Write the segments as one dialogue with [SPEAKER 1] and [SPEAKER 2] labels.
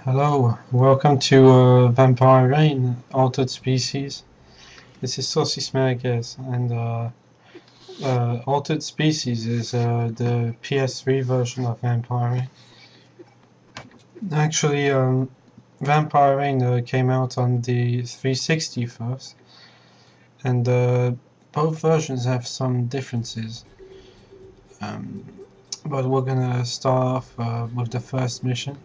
[SPEAKER 1] Hello, welcome to Vampire Rain, Altered Species. This is Saucy Smerguez, and Altered Species is the PS3 version of Vampire Rain. Actually, Vampire Rain came out on the 360 first, and both versions have some differences. But we're gonna start off with the first mission.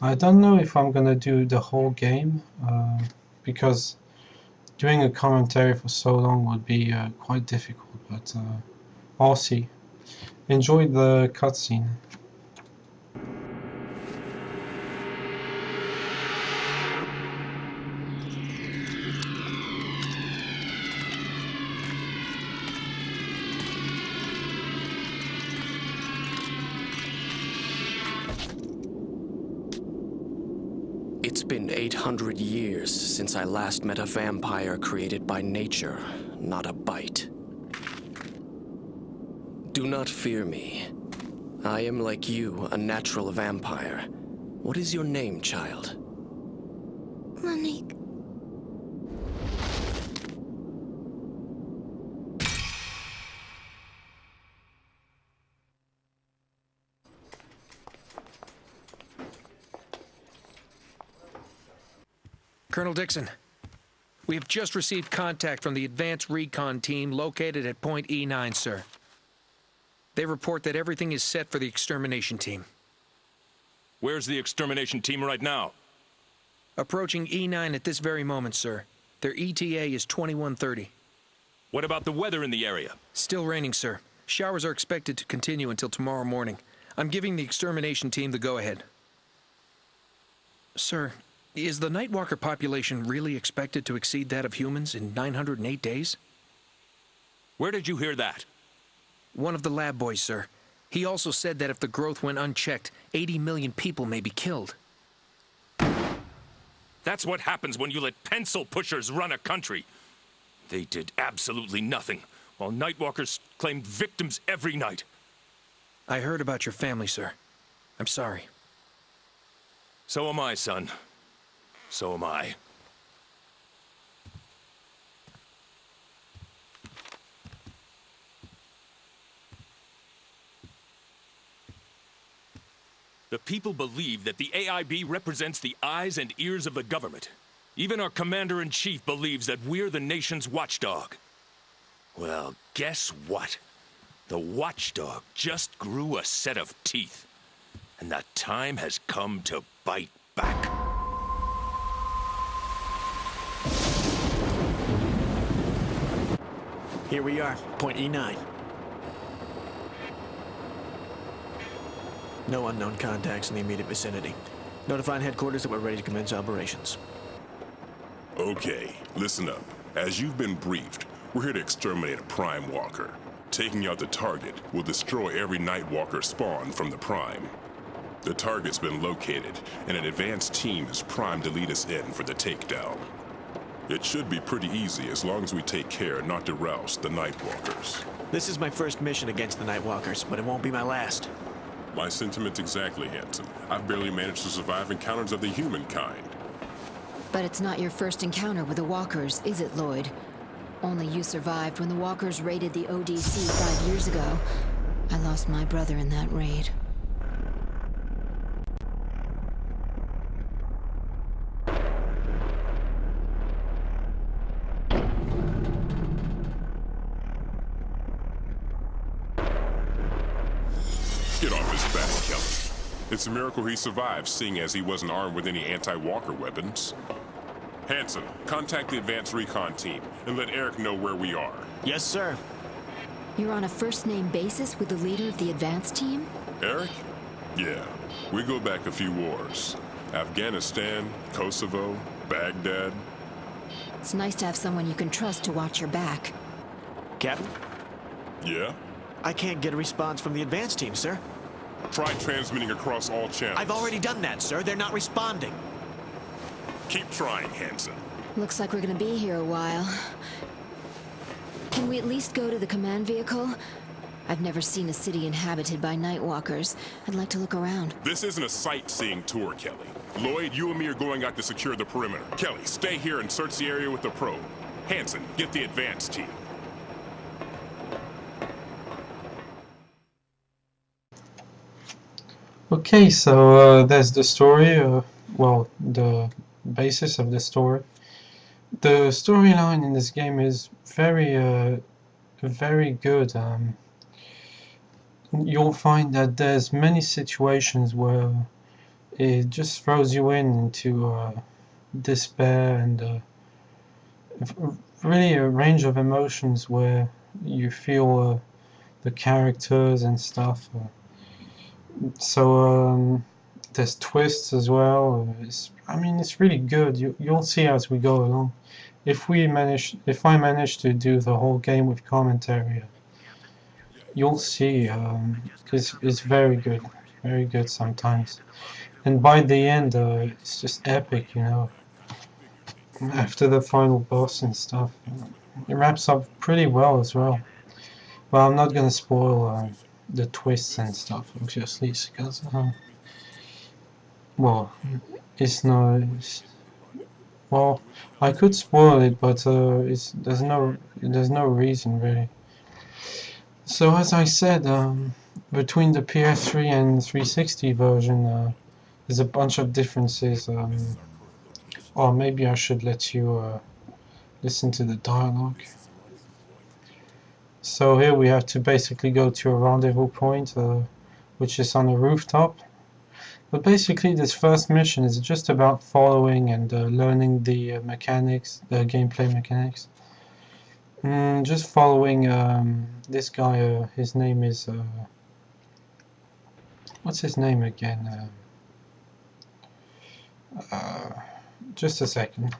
[SPEAKER 1] I don't know if I'm gonna do the whole game, because doing a commentary for so long would be quite difficult, but I'll see. Enjoy the cutscene.
[SPEAKER 2] It's been 800 years since I last met a vampire created by nature, not a bite. Do not fear me. I am like you, a natural vampire. What is your name, child?
[SPEAKER 3] Monique.
[SPEAKER 4] Colonel Dixon, we have just received contact from the Advanced Recon Team located at Point E9, sir. They report that everything is set for the extermination team.
[SPEAKER 5] Where's the extermination team right now?
[SPEAKER 4] Approaching E9 at this very moment, sir. Their ETA is 2130.
[SPEAKER 5] What about the weather in the area?
[SPEAKER 4] Still raining, sir. Showers are expected to continue until tomorrow morning. I'm giving the extermination team the go-ahead. Sir, is the Nightwalker population really expected to exceed that of humans in 908 days?
[SPEAKER 5] Where did you hear that?
[SPEAKER 4] One of the lab boys, sir. He also said that if the growth went unchecked, 80 million people may be killed.
[SPEAKER 5] That's what happens when you let pencil pushers run a country. They did absolutely nothing, while Nightwalkers claimed victims every night.
[SPEAKER 4] I heard about your family, sir. I'm sorry.
[SPEAKER 5] So am I, son. So am I. The people believe that the AIB represents the eyes and ears of the government. Even our commander-in-chief believes that we're the nation's watchdog. Well, guess what? The watchdog just grew a set of teeth. And the time has come to bite back.
[SPEAKER 6] Here we are, point E9. No unknown contacts in the immediate vicinity. Notifying headquarters that we're ready to commence operations.
[SPEAKER 7] Okay, listen up. As you've been briefed, we're here to exterminate a Prime Walker. Taking out the target will destroy every Nightwalker spawn from the Prime. The target's been located, and an advanced team is primed to lead us in for the takedown. It should be pretty easy as long as we take care not to rouse the Nightwalkers.
[SPEAKER 6] This is my first mission against the Nightwalkers, but it won't be my last.
[SPEAKER 7] My sentiments exactly, Hanson. I've barely managed to survive encounters of the humankind.
[SPEAKER 3] But it's not your first encounter with the Walkers, is it, Lloyd? Only you survived when the Walkers raided the ODC 5 years ago. I lost my brother in that raid.
[SPEAKER 7] Get off his back, Kelly. It's a miracle he survived, seeing as he wasn't armed with any anti-Walker weapons. Hanson, contact the Advanced Recon Team and let Eric know where we are.
[SPEAKER 6] Yes, sir.
[SPEAKER 3] You're on a first-name basis with the leader of the advanced team?
[SPEAKER 7] Eric? Yeah, we go back a few wars. Afghanistan, Kosovo, Baghdad.
[SPEAKER 3] It's nice to have someone you can trust to watch your back.
[SPEAKER 6] Captain?
[SPEAKER 7] Yeah?
[SPEAKER 6] I can't get a response from the advance team, sir.
[SPEAKER 7] Try transmitting across all channels.
[SPEAKER 6] I've already done that, sir. They're not responding.
[SPEAKER 7] Keep trying, Hanson.
[SPEAKER 3] Looks like we're gonna be here a while. Can we at least go to the command vehicle? I've never seen a city inhabited by Nightwalkers. I'd like to look around.
[SPEAKER 7] This isn't a sightseeing tour, Kelly. Lloyd, you and me are going out to secure the perimeter. Kelly, stay here and search the area with the probe. Hanson, get the advance team.
[SPEAKER 1] Okay, so there's the story, well, the basis of the story. The storyline in this game is very good. You'll find that there's many situations where it just throws you into despair and really a range of emotions where you feel the characters and stuff. So there's twists as well. I mean, it's really good. You'll see as we go along. If I manage to do the whole game with commentary, you'll see it's very good sometimes. And by the end, it's just epic, you know. After the final boss and stuff, it wraps up pretty well as well. But I'm not gonna spoil the twists and stuff, obviously, because well, it's no. Well, I could spoil it, but there's no reason really. So as I said, between the PS3 and 360 version, there's a bunch of differences. Or maybe I should let you listen to the dialogue. So here we have to basically go to a rendezvous point, which is on a rooftop. But basically this first mission is just about following and learning the mechanics, the gameplay mechanics. Just following this guy, his name is... what's his name again? Just a second.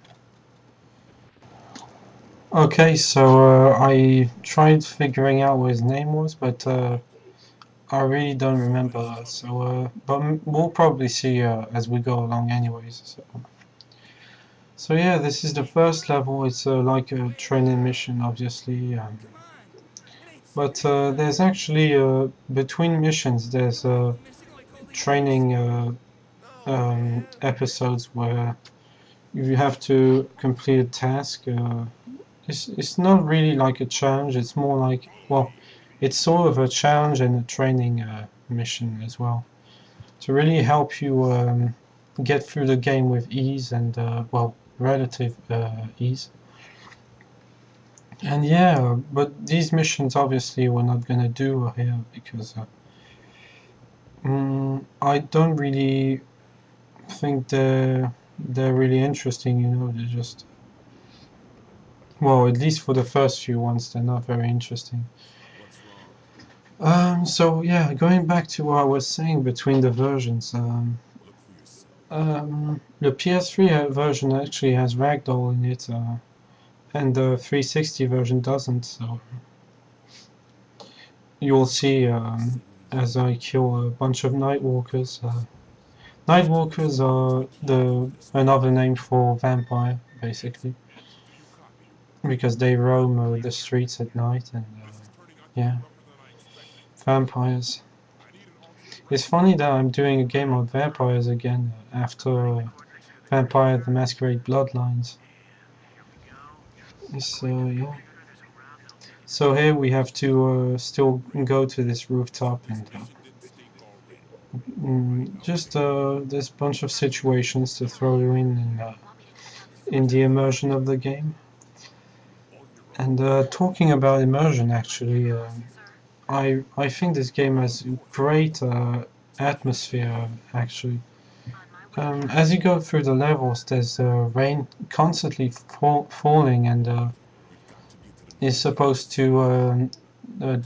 [SPEAKER 1] Okay, so I tried figuring out what his name was, but I really don't remember. So, but we'll probably see as we go along, anyways. So yeah, this is the first level. It's like a training mission, obviously. But there's actually between missions, there's training episodes where you have to complete a task. It's not really like a challenge. It's more like, well, it's sort of a challenge and a training mission as well, to really help you get through the game with ease and well, relative ease. And yeah, but these missions obviously we're not gonna do here because I don't really think they're really interesting. You know, they're just, well, at least for the first few ones, they're not very interesting. So yeah, going back to what I was saying between the versions, the PS3 version actually has ragdoll in it, and the 360 version doesn't. So you'll see as I kill a bunch of Nightwalkers. Nightwalkers are another name for vampire, basically, because they roam the streets at night, and yeah, vampires. It's funny that I'm doing a game on vampires again after Vampire the Masquerade Bloodlines. So yeah. So here we have to still go to this rooftop and just this bunch of situations to throw you in the immersion of the game. And talking about immersion, actually, I think this game has great atmosphere, actually. As you go through the levels, there's rain constantly falling, and is supposed to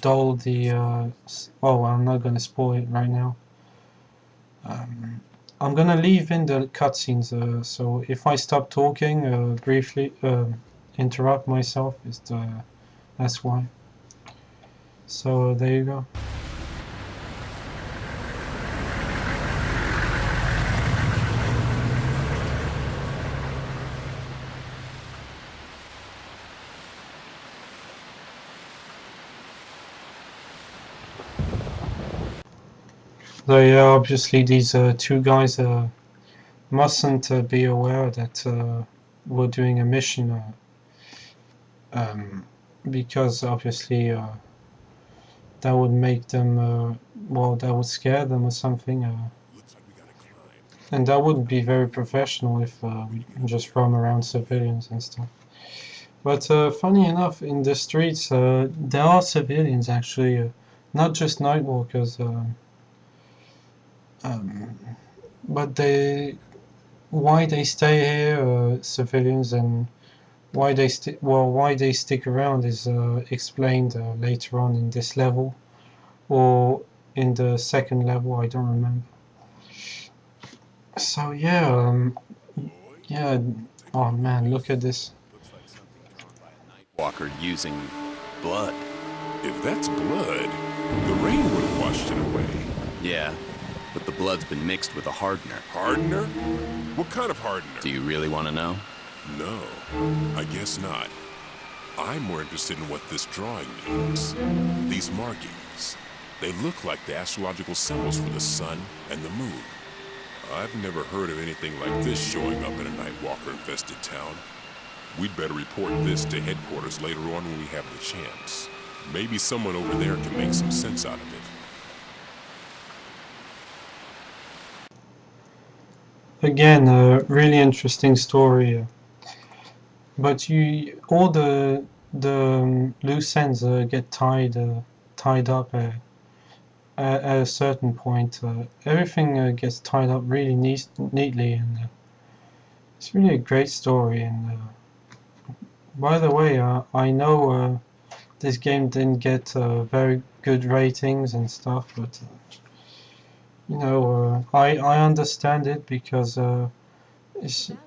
[SPEAKER 1] dull the... oh, well, I'm not going to spoil it right now. I'm going to leave in the cutscenes, so if I stop talking, briefly interrupt myself, that's why. So there you go. So yeah, obviously these two guys mustn't be aware that we're doing a mission, because obviously that would make them, well, that would scare them or something, and that wouldn't be very professional if we just roam around civilians and stuff. But funny enough, in the streets there are civilians actually, not just nightwalkers, but why they stay here, civilians, and why they stick around is explained later on in this level, or in the second level, I don't remember. So yeah, yeah. Oh man, look at this.
[SPEAKER 8] Walker using blood.
[SPEAKER 7] If that's blood, the rain would have washed it away.
[SPEAKER 8] Yeah, but the blood's been mixed with a hardener.
[SPEAKER 7] Hardener? What kind of hardener?
[SPEAKER 8] Do you really want to know?
[SPEAKER 7] No, I guess not. I'm more interested in what this drawing means. These markings. They look like the astrological symbols for the sun and the moon. I've never heard of anything like this showing up in a Nightwalker-infested town. We'd better report this to headquarters later on when we have the chance. Maybe someone over there can make some sense out of it.
[SPEAKER 1] Again, a really interesting story. But all the loose ends get tied up at a certain point. Everything gets tied up really neatly, and it's really a great story. And by the way, I know this game didn't get very good ratings and stuff, but you know, I understand it, because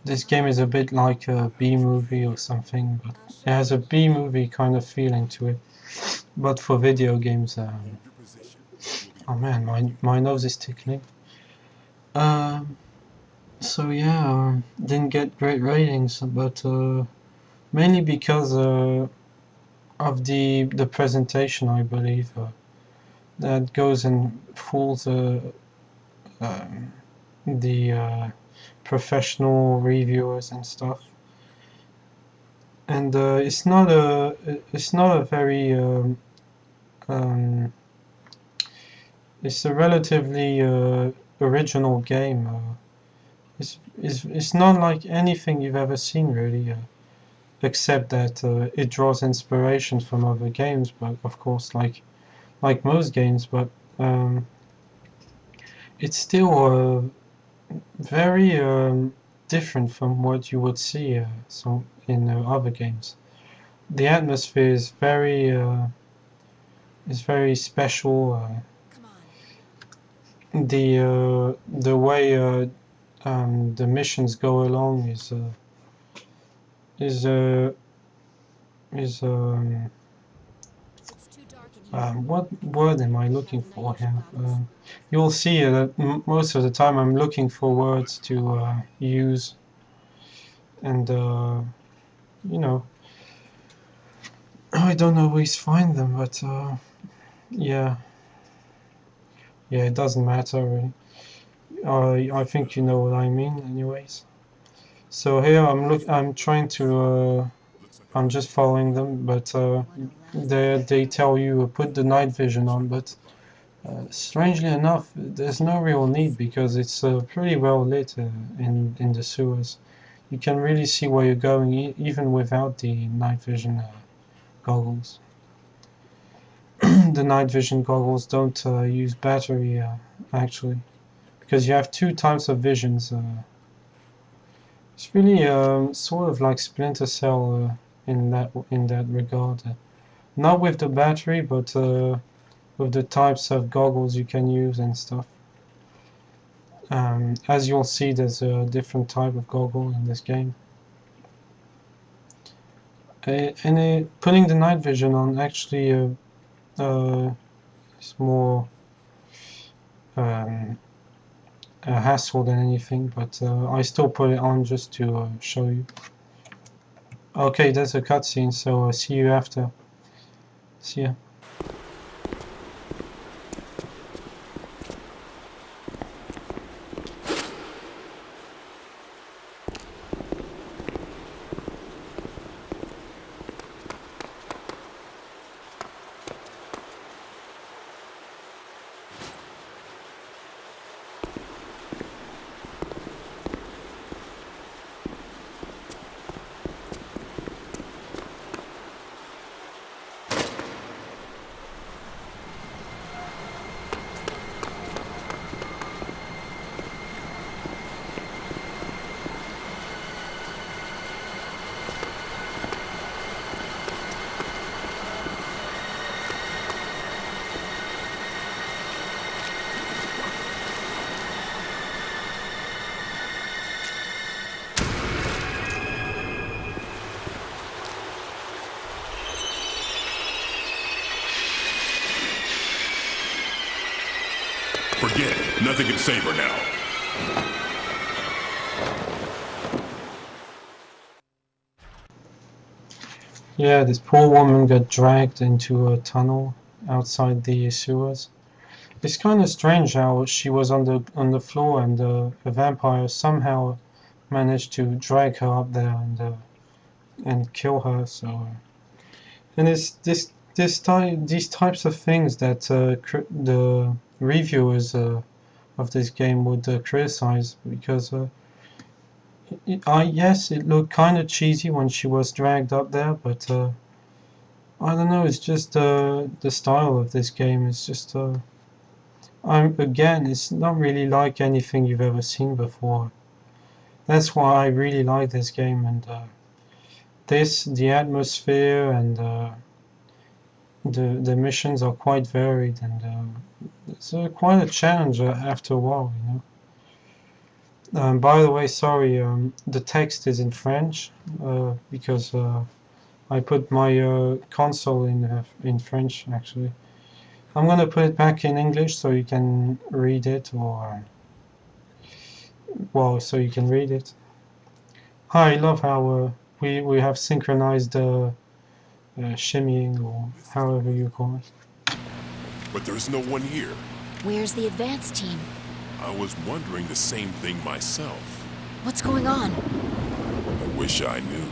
[SPEAKER 1] this game is a bit like a B-movie or something, but it has a B-movie kind of feeling to it. But for video games, oh man, my nose is tickling. So yeah, didn't get great ratings, but mainly because of the presentation, I believe, that goes and fools the professional reviewers and stuff. And it's not a very it's a relatively original game. It's not like anything you've ever seen, really, except that it draws inspiration from other games, but of course, like most games, but it's still very different from what you would see in other games. The atmosphere is very special. The way the missions go along is what word am I looking for here? You'll see that most of the time I'm looking for words to use, and you know, I don't always find them, but yeah, it doesn't matter really. I think you know what I mean, anyways. So here I'm trying to. I'm just following them, but they tell you put the night vision on, but strangely enough, there's no real need, because it's pretty well lit in the sewers. You can really see where you're going even without the night vision goggles. The night vision goggles don't use battery actually, because you have two types of visions. It's really sort of like Splinter Cell in that regard. Not with the battery, but with the types of goggles you can use and stuff. As you'll see, there's a different type of goggle in this game. And putting the night vision on actually is more a hassle than anything, but I still put it on just to show you. Okay, there's a cutscene, so see you after. See ya.
[SPEAKER 7] Nothing can save her now.
[SPEAKER 1] Yeah, this poor woman got dragged into a tunnel outside the sewers. It's kind of strange how she was on the floor and a vampire somehow managed to drag her up there and kill her. So, and it's these types of things that the reviewers of this game would criticize, because yes, it looked kind of cheesy when she was dragged up there, but I don't know. It's just the style of this game is just. Again, it's not really like anything you've ever seen before. That's why I really like this game, and the atmosphere and the missions are quite varied, and it's quite a challenge after a while, you know. By the way, sorry, the text is in French because I put my console in French actually. I'm gonna put it back in English so you can read it, or well, so you can read it. I love how we have synchronized shimmying, or however you call it.
[SPEAKER 7] But there's no one here.
[SPEAKER 3] Where's the advance team?
[SPEAKER 7] I was wondering the same thing myself.
[SPEAKER 3] What's going on?
[SPEAKER 7] I wish I knew.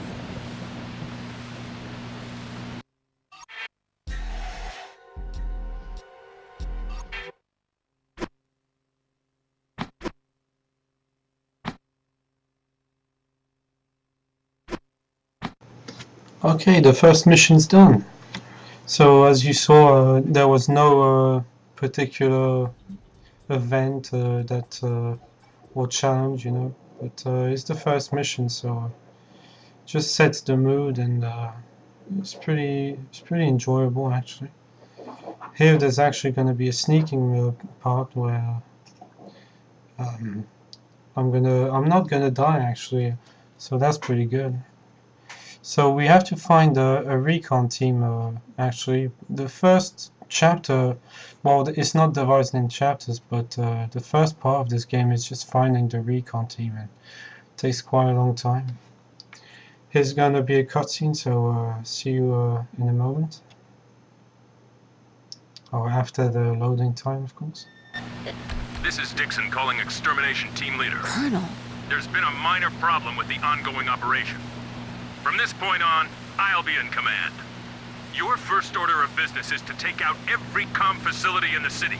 [SPEAKER 1] Okay, the first mission's done. So as you saw, there was no particular event that or challenge, you know, but it's the first mission, so just sets the mood, and it's pretty enjoyable actually. Here there's actually going to be a sneaking part where I'm not gonna die actually, so that's pretty good. So we have to find a recon team. Actually, the first chapter, well, it's not divided in chapters, but the first part of this game is just finding the recon team, and it takes quite a long time. Here's gonna be a cutscene, so see you in a moment, or after the loading time, of course.
[SPEAKER 5] This is Dixon calling Extermination Team Leader.
[SPEAKER 3] Colonel.
[SPEAKER 5] There's been a minor problem with the ongoing operation. From this point on, I'll be in command. Your first order of business is to take out every comm facility in the city.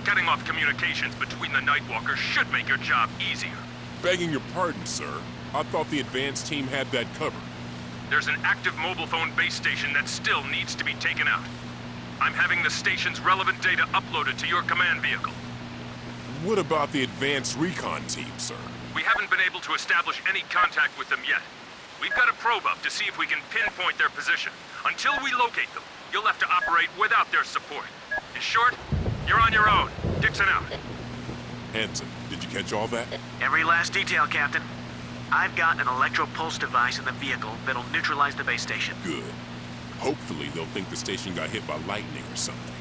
[SPEAKER 5] Cutting off communications between the Nightwalkers should make your job easier.
[SPEAKER 7] Begging your pardon, sir. I thought the advance team had that covered.
[SPEAKER 5] There's an active mobile phone base station that still needs to be taken out. I'm having the station's relevant data uploaded to your command vehicle.
[SPEAKER 7] What about the advanced recon team, sir?
[SPEAKER 5] We haven't been able to establish any contact with them yet. We've got a probe up to see if we can pinpoint their position. Until we locate them, you'll have to operate without their support. In short, you're on your own. Dixon out.
[SPEAKER 7] Hanson, did you catch all that?
[SPEAKER 9] Every last detail, Captain. I've got an electro-pulse device in the vehicle that'll neutralize the base station.
[SPEAKER 7] Good. Hopefully they'll think the station got hit by lightning or something.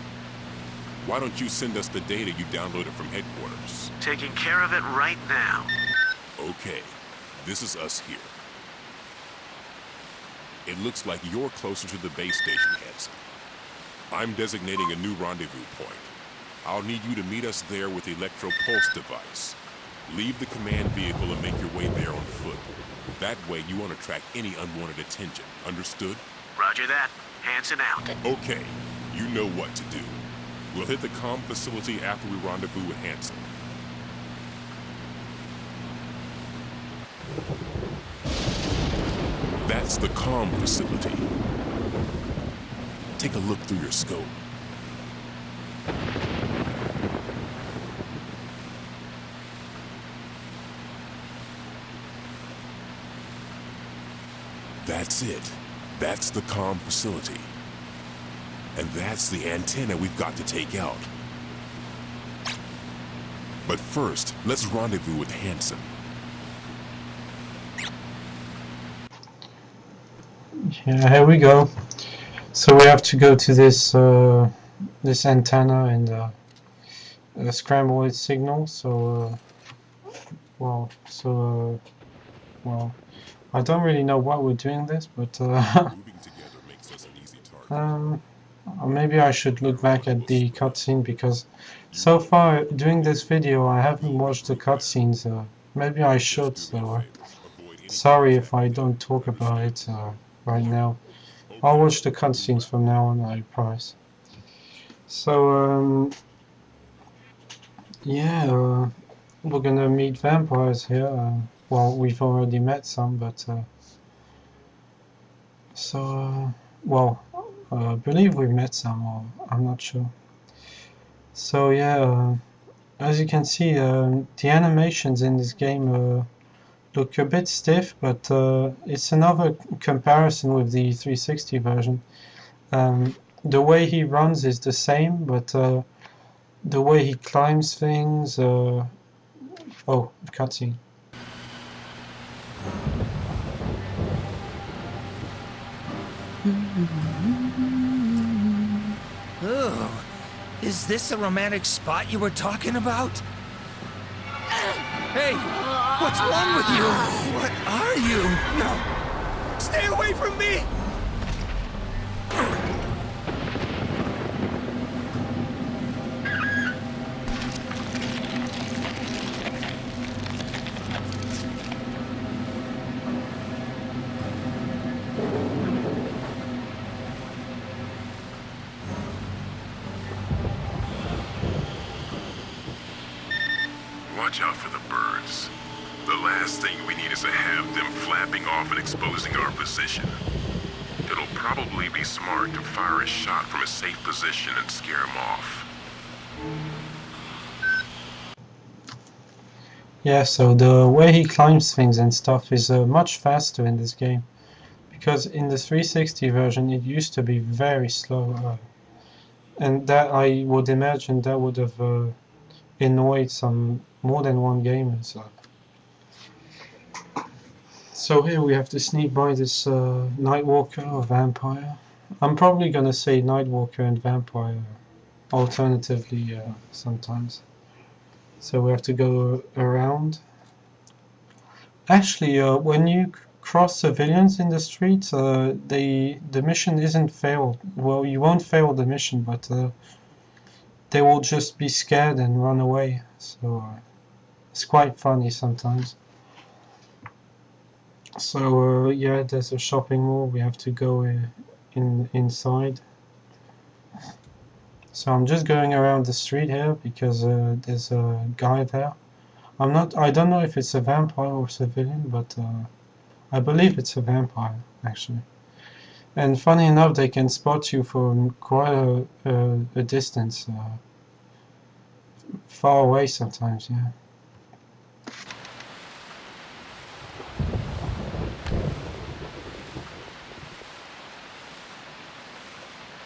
[SPEAKER 7] Why don't you send us the data you downloaded from headquarters?
[SPEAKER 9] Taking care of it right now.
[SPEAKER 7] Okay. This is us here. It looks like you're closer to the base station, Hanson. I'm designating a new rendezvous point. I'll need you to meet us there with the electro-pulse device. Leave the command vehicle and make your way there on foot. That way you won't attract any unwanted attention. Understood?
[SPEAKER 9] Roger that. Hanson out.
[SPEAKER 7] Okay. You know what to do. We'll hit the comm facility after we rendezvous with Hanson. That's the comm facility. Take a look through your scope. That's it. That's the comm facility. And that's the antenna we've got to take out. But first, let's rendezvous with Hanson.
[SPEAKER 1] Yeah, here we go. So we have to go to this this antenna, and scramble its signal. So well, well, I don't really know why we're doing this, but
[SPEAKER 7] Moving together makes us an easy target.
[SPEAKER 1] maybe I should look back at the cutscene, because so far during this video I haven't watched the cutscenes. Maybe I should, so sorry if I don't talk about it right now. I'll watch the cutscenes from now on, I promise. So yeah, we're gonna meet vampires here. Well, we've already met some, but well, I believe we've met some, or I'm not sure. So yeah, as you can see, the animations in this game look a bit stiff, but it's another comparison with the 360 version. The way he runs is the same, but the way he climbs things... oh, cutscene.
[SPEAKER 10] Oh, is this the romantic spot you were talking about? Hey, what's wrong with you? What are you? No, stay away from me!
[SPEAKER 7] Watch out for the birds. The last thing we need is to have them flapping off and exposing our position. It'll probably be smart to fire a shot from a safe position and scare them off.
[SPEAKER 1] Yeah, so the way he climbs things and stuff is much faster in this game. Because in the 360 version it used to be very slow. And that, I would imagine, that would have annoyed some more than one gamer. So here we have to sneak by this Nightwalker or Vampire. I'm probably gonna say Nightwalker and Vampire alternatively sometimes. So we have to go around. Actually, when you cross civilians in the street, the mission isn't failed. Well, you won't fail the mission, but they will just be scared and run away. So it's quite funny sometimes. So yeah, there's a shopping mall. We have to go inside. So I'm just going around the street here because there's a guy there. I don't know if it's a vampire or civilian, but I believe it's a vampire actually. And funny enough, they can spot you from quite a distance, far away sometimes. Yeah.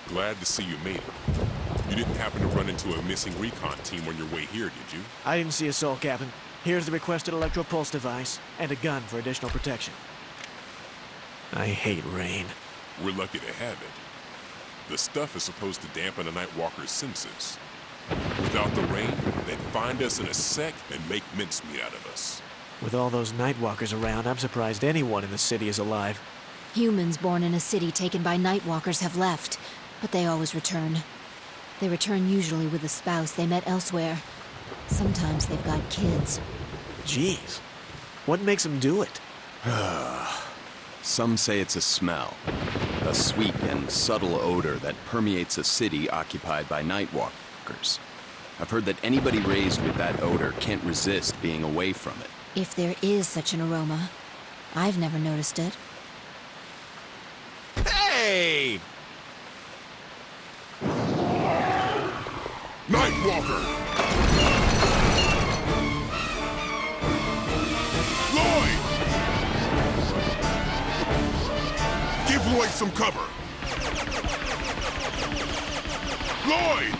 [SPEAKER 7] Glad to see you made it. You didn't happen to run into a missing recon team on your way here, did you?
[SPEAKER 6] I didn't see a soul, Captain. Here's the requested electro-pulse device, and a gun for additional protection. I hate rain.
[SPEAKER 7] We're lucky to have it. The stuff is supposed to dampen a Nightwalker's senses. Without the rain, they'd find us in a sec and make mincemeat out of us.
[SPEAKER 6] With all those Nightwalkers around, I'm surprised anyone in the city is alive.
[SPEAKER 3] Humans born in a city taken by Nightwalkers have left, but they always return. They return usually with a spouse they met elsewhere. Sometimes they've got kids.
[SPEAKER 6] Jeez. What makes them do it?
[SPEAKER 8] Some say it's a smell. A sweet and subtle odor that permeates a city occupied by Nightwalkers. I've heard that anybody raised with that odor can't resist being away from it.
[SPEAKER 3] If there is such an aroma, I've never noticed it.
[SPEAKER 5] Hey!
[SPEAKER 7] Nightwalker! Lloyd! Give Lloyd some cover! Lloyd!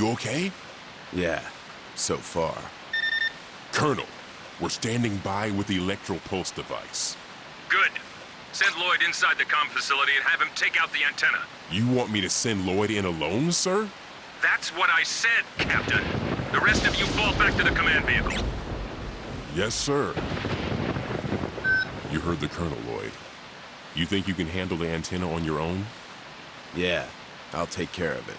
[SPEAKER 7] You okay?
[SPEAKER 8] Yeah, so far.
[SPEAKER 7] Colonel, we're standing by with the electro pulse device.
[SPEAKER 5] Good. Send Lloyd inside the comm facility and have him take out the antenna.
[SPEAKER 7] You want me to send Lloyd in alone, sir?
[SPEAKER 5] That's what I said, Captain. The rest of you fall back to the command vehicle.
[SPEAKER 7] Yes, sir. You heard the Colonel, Lloyd. You think you can handle the antenna on your own?
[SPEAKER 8] Yeah, I'll take care of it.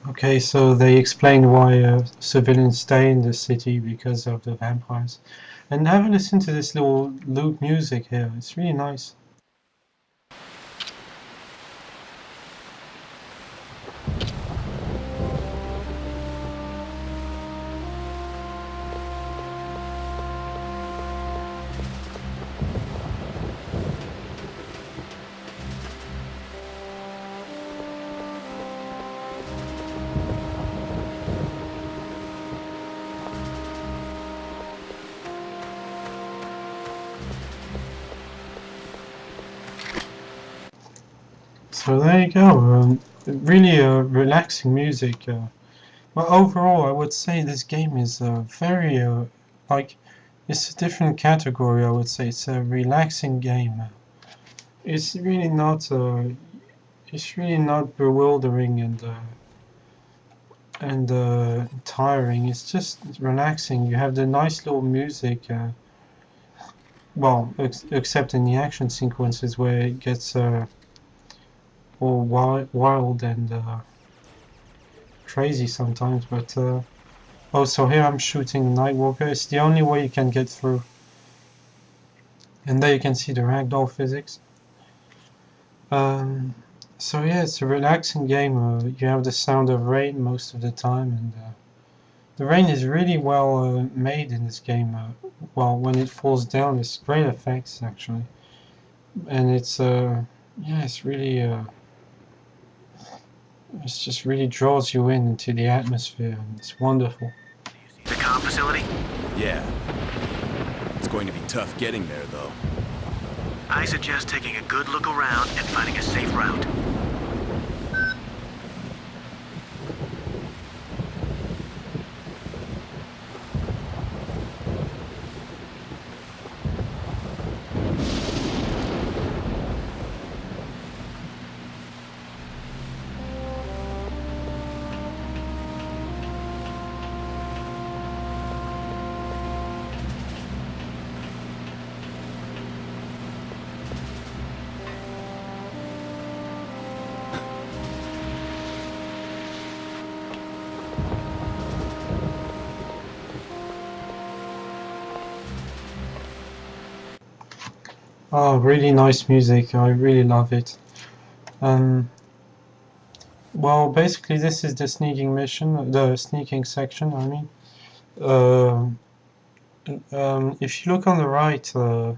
[SPEAKER 1] Okay, so they explain why civilians stay in the city because of the vampires. And have a listen to this little loop music here, it's really nice. So there you go, really relaxing music. Well, overall, I would say this game is very, like, it's a different category. I would say it's a relaxing game. It's really not, bewildering and tiring. It's just relaxing. You have the nice little music. Well, except in the action sequences where it gets all wild and crazy sometimes, but oh, so here I'm shooting Nightwalker. It's the only way you can get through. And there you can see the ragdoll physics. So yeah, it's a relaxing game. You have the sound of rain most of the time, and the rain is really well made in this game. Well, when it falls down, it's great effects actually, and it's yeah, it's really it just really draws you into the atmosphere, and it's wonderful.
[SPEAKER 9] The comm facility?
[SPEAKER 8] Yeah. It's going to be tough getting there, though.
[SPEAKER 9] I suggest taking a good look around and finding a safe route.
[SPEAKER 1] Oh, really nice music. I really love it. Well, basically, this is the sneaking mission, the sneaking section. I mean, if you look on the right, in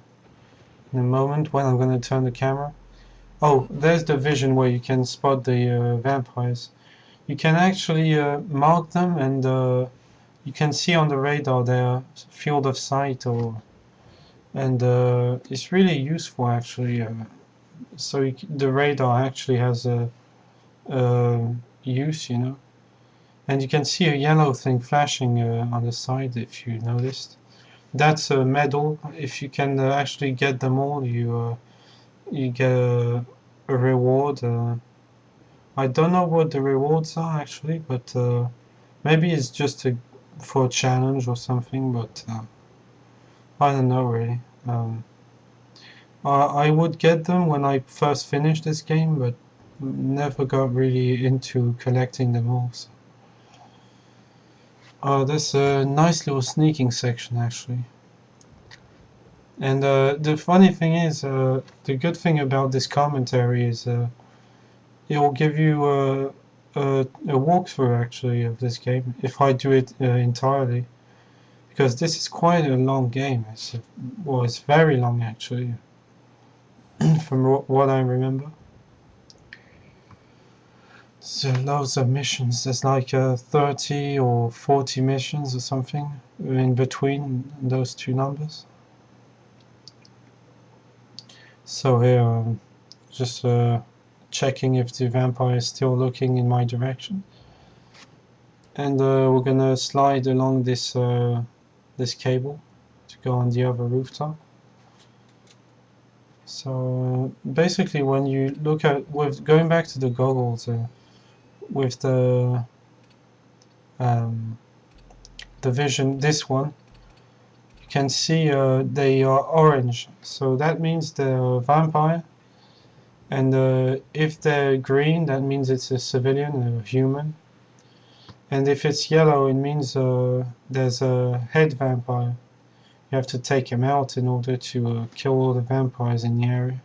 [SPEAKER 1] a moment when I'm going to turn the camera. Oh, there's the vision where you can spot the vampires. You can actually mark them, and you can see on the radar their field of sight, and it's really useful actually. So the radar actually has a use, you know. And you can see a yellow thing flashing on the side if you noticed. That's a medal. If you can actually get them all, you get a reward. I don't know what the rewards are actually, but maybe it's just for a challenge or something. But I don't know really. I would get them when I first finished this game, but never got really into collecting them all. So. There's a nice little sneaking section actually. And the funny thing is, the good thing about this commentary is it will give you a walkthrough actually of this game if I do it entirely, because this is quite a long game. It's very long actually, from what I remember. So loads of missions. There's like 30 or 40 missions or something in between those two numbers. So here, just checking if the vampire is still looking in my direction. And we're gonna slide along this this cable to go on the other rooftop. So basically, when you look at with going back to the goggles, with the vision, this one, you can see they are orange. So that means they're a vampire. And if they're green, that means it's a civilian, a human. And if it's yellow, it means there's a head vampire. You have to take him out in order to kill all the vampires in the area.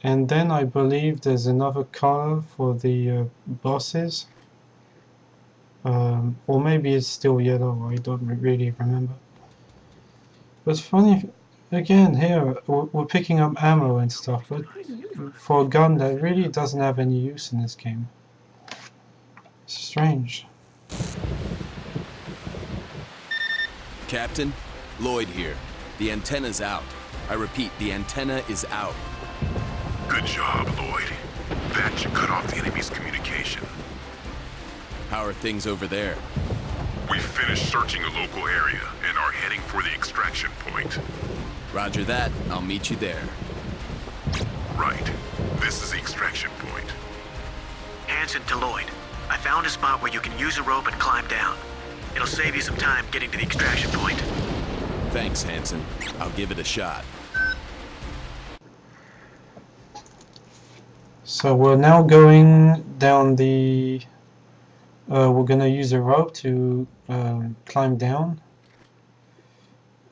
[SPEAKER 1] And then I believe there's another color for the bosses. Or maybe it's still yellow, I don't really remember. But it's funny, again, here we're picking up ammo and stuff, but for a gun that really doesn't have any use in this game. It's strange.
[SPEAKER 8] Captain, Lloyd here. The antenna's out. I repeat, the antenna is out.
[SPEAKER 7] Good job, Lloyd. That should cut off the enemy's communication.
[SPEAKER 8] How are things over there?
[SPEAKER 7] We finished searching the local area and are heading for the extraction point.
[SPEAKER 8] Roger that. I'll meet you there.
[SPEAKER 7] Right. This is the extraction point.
[SPEAKER 9] Hanson to Lloyd. I found a spot where you can use a rope and climb down. It'll save you some time getting to the extraction point.
[SPEAKER 8] Thanks, Hanson. I'll give it a shot.
[SPEAKER 1] So we're now going down the... we're gonna use a rope to climb down.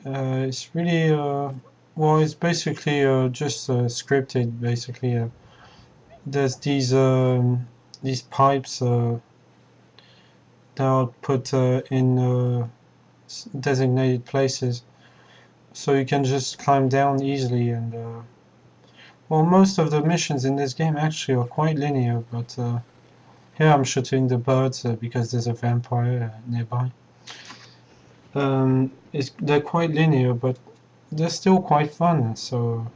[SPEAKER 1] It's really... well, it's basically just scripted, basically. There's these pipes that are put in designated places, so you can just climb down easily. And well, most of the missions in this game actually are quite linear, but here I'm shooting the birds because there's a vampire nearby. They're quite linear, but they're still quite fun. So,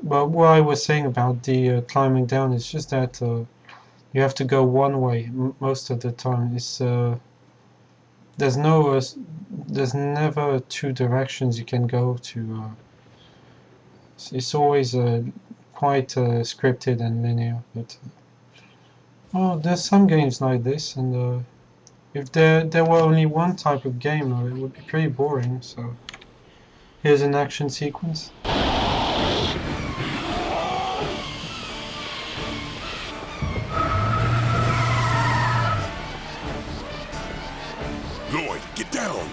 [SPEAKER 1] but what I was saying about the climbing down is just that you have to go one way most of the time. It's there's never two directions you can go to. It's always quite scripted and linear. But oh, there's some games like this, and if there were only one type of game, it would be pretty boring. So here's an action sequence.
[SPEAKER 7] Lloyd, get down!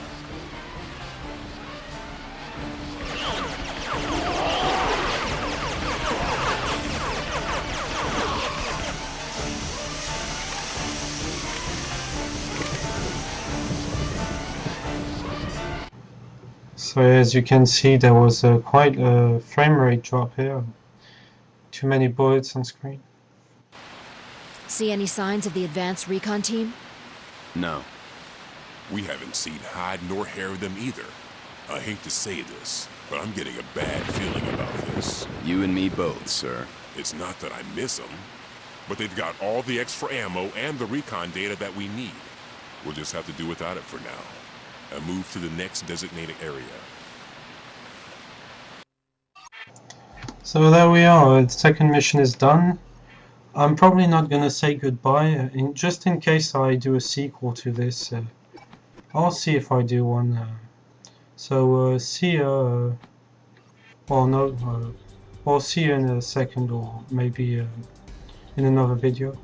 [SPEAKER 1] So as you can see, there was quite a frame rate drop here. Too many bullets on screen.
[SPEAKER 3] See any signs of the advanced recon team?
[SPEAKER 8] No.
[SPEAKER 7] We haven't seen hide nor hair of them either. I hate to say this, but I'm getting a bad feeling about this.
[SPEAKER 8] You and me both, sir.
[SPEAKER 7] It's not that I miss them, but they've got all the extra ammo and the recon data that we need. We'll just have to do without it for now, and move to the next designated area.
[SPEAKER 1] So there we are, the second mission is done. I'm probably not gonna say goodbye, just in case I do a sequel to this. I'll see if I do one. So see you, well no, I'll see you in a second, or maybe in another video.